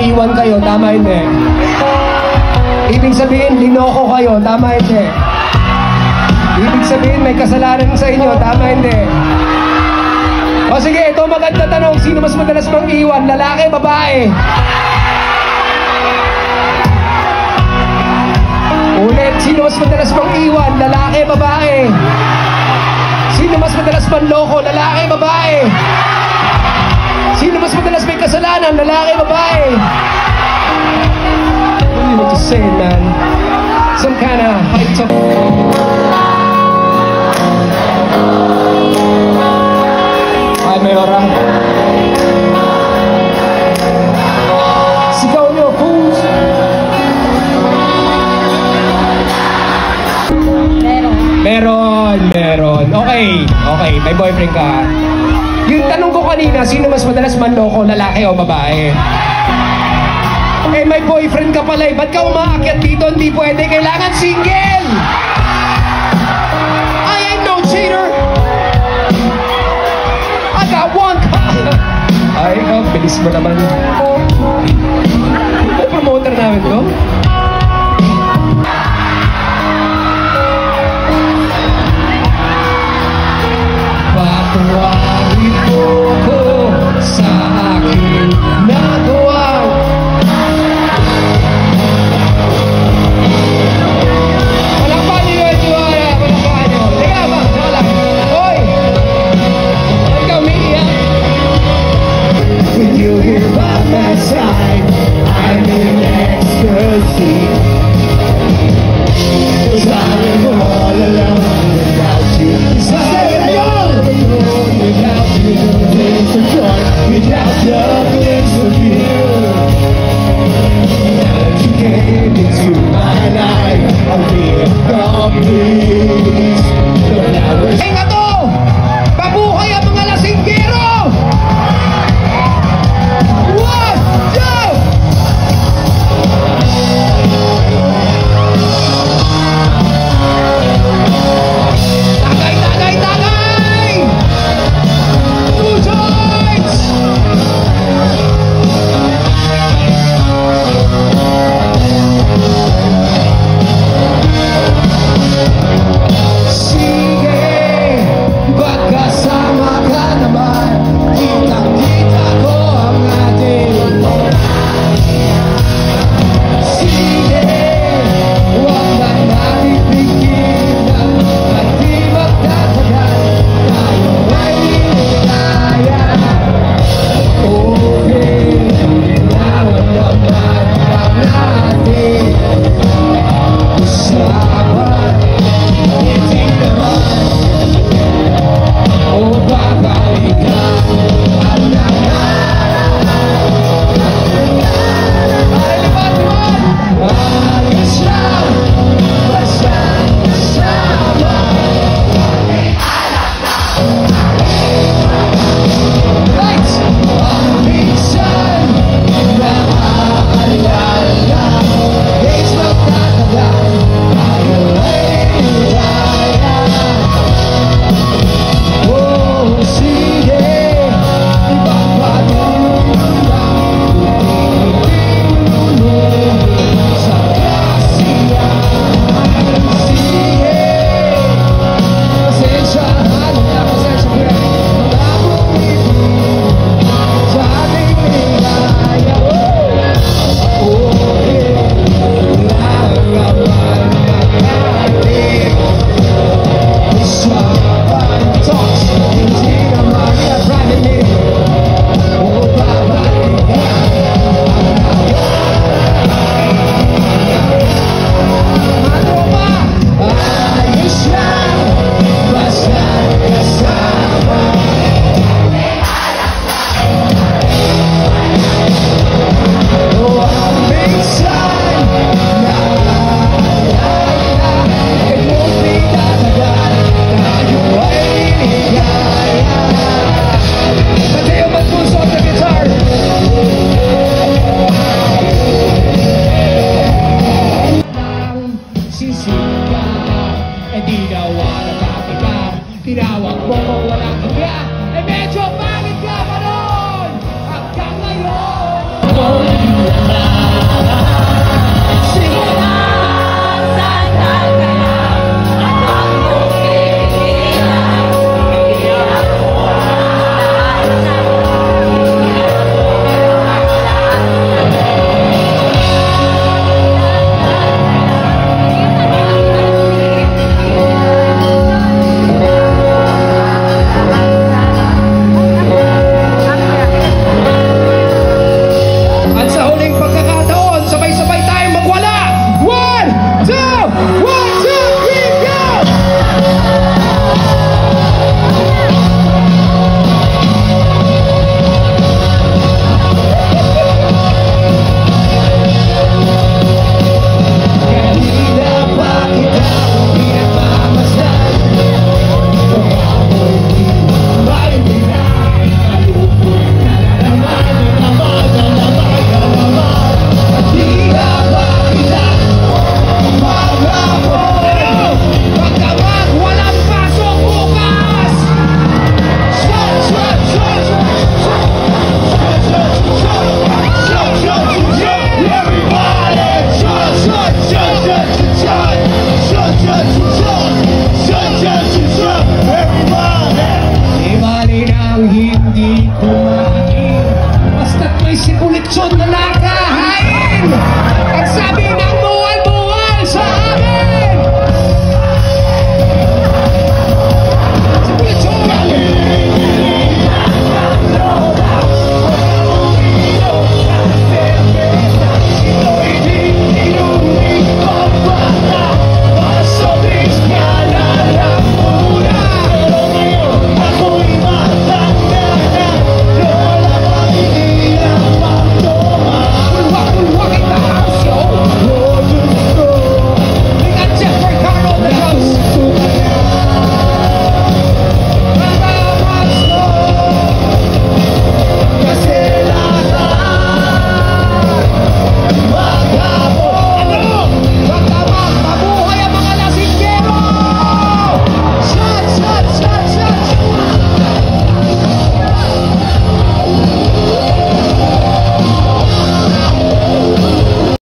iniwan kayo, tama hindi? Ibig sabihin, linoko kayo, tama hindi? Ibig sabihin, may kasalanan sa inyo, tama hindi? O sige, ito maganda tanong, sino mas madalas mang iwan, lalaki, babae? Ulit, sino mas madalas mang iwan, lalaki, babae? Sino mas madalas manloko, lalaki, babae? Sino mas madalas may kasalanan, lalaki, babae? What do you want to say, man? Some kind of hype talk. Ay, Mayora. Sigaw nyo, fools! Meron. Okay, may boyfriend ka. Yung tanong ko kanina, sino mas madalas manloko, lalaki o babae? Eh, may boyfriend ka pala eh. Ba't ka umaakyat dito? Hindi pwede. Kailangan single! I ain't no cheater! I got one! Ay, bilis mo naman.